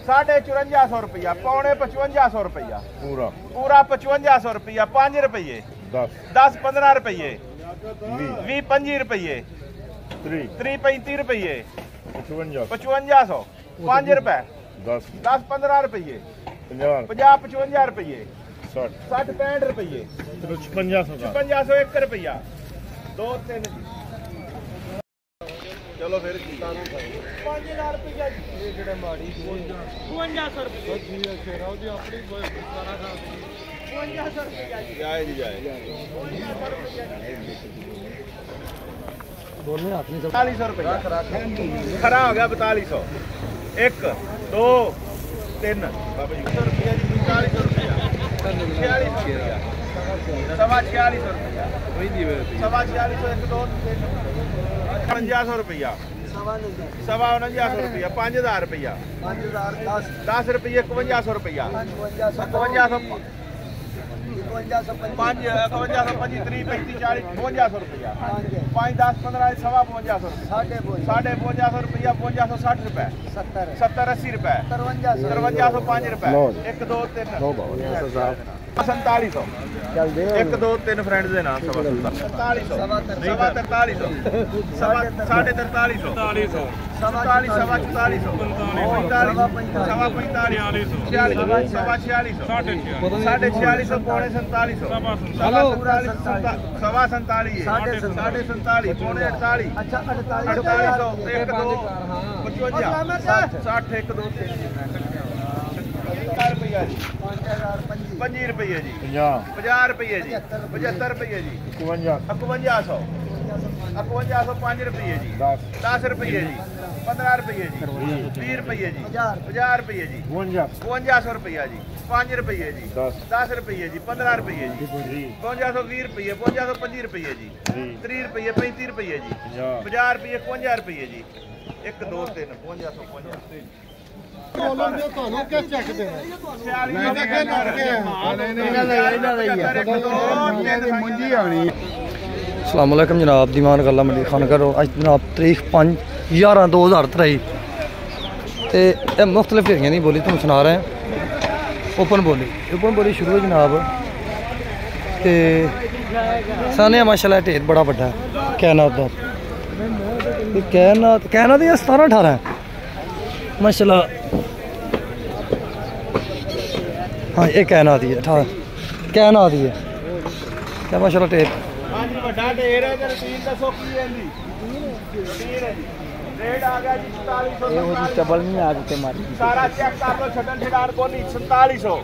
5450 रुपया, पौने 5500 रुपया, पूरा पूरा 5500 रुपया, 5 रुपये, 10 15 रुपये, 20 25 रुपये, 30 35 रुपये, 5500, 5 रुपए, 10 15 रुपये, 50 55 रुपये, 60 65 रुपये, 5500 1 रुपया, 2 3 चलो फिर 5000 रुपया जी माड़ी 5500 रुपया अपनी 5500 रुपया जाए जी जाए बोलने हाथ नहीं 4400 रुपया खरा हो गया 4200 1 2 3 बाबा जी 100 रुपया जी 4500 रुपया 4600 रुपया 4600 रुपया वही दी 4600 1 2 3 5500 रुपया 5900 रुपया 5000 रुपया 10 रुपये 5100 रुपया 5500 5 51 25 30 35 40 5200 रुपया 5 10 15 5500 5500 रुपया 5560 रुपए 70 80 रुपए 5300 5 रुपए 1 2 3 4700 1 2 3 फ्रेंड्स दे नाम 4700 4300 सवा 4300 सवा 4400 साढ़े 4600 पौने 4700 सवा 47 साढ़े 47 पौने 48 4800 1 2 55 60 1 2 3 रुपया जी 50 रुपये जी 50 रुपये जी 75 रुपये जी 5100 5 रुपये जी 10 रुपये जी 15 रुपये जी 20 रुपये जी 50 रुपये जी 5200 रुपया जी 5 रुपये जी 10 रुपये जी 15 रुपये जी 5220 रुपये 5225 रुपये जी 30 रुपये 35 रुपये जी 50 रुपये 51 रुपये जी 1 2 3 5250 अस्सलाम वालेकुम जनाब, दीवान गल्ला मंडी खानगर अज जनाब तारीख 5/11/2023 ते मुख्तलिफ एरिया की बोली तुम सुना रहे हैं। ओपन बोली शुरू है जनाब ते साने माशाल्लाह ढेर बड़ा बड़ा है कैनात का कैनात 17-18 है माशाल्लाह। हाँ ये कैनात ही है 18 कैनात ही है क्या माशाल्लाह ढेर रेट आ गया जी 4700 डबल नहीं आ गए मारी सारा चेक कर लो छटन छिड़ान को नहीं 4700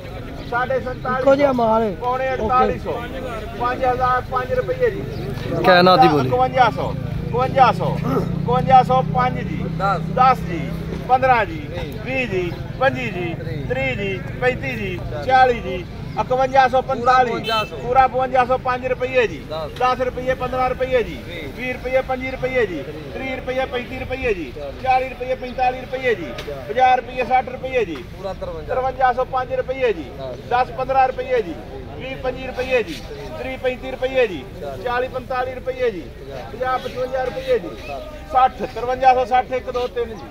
4750 को जी मारे पौने 4800 5000 5 रुपये जी कैनात ही बोली 5500 5 जी 10 जी 15 जी 20 जी 25 जी 30 जी 35 जी 40 जी 5145 पूरा 5500 5 रुपये जी 10 रुपये 15 रुपये जी 20 रुपये 25 रुपये जी 30 रुपये 35 रुपये जी 40 रुपये 45 रुपये जी 50 रुपये 60 रुपये जी 5300 5 रुपये जी 10 15 रुपये जी 20 25 रुपये जी 30 35 रुपये जी 40 45 रुपये जी 50 55 रुपये जी 60 5360 1 2 3 जी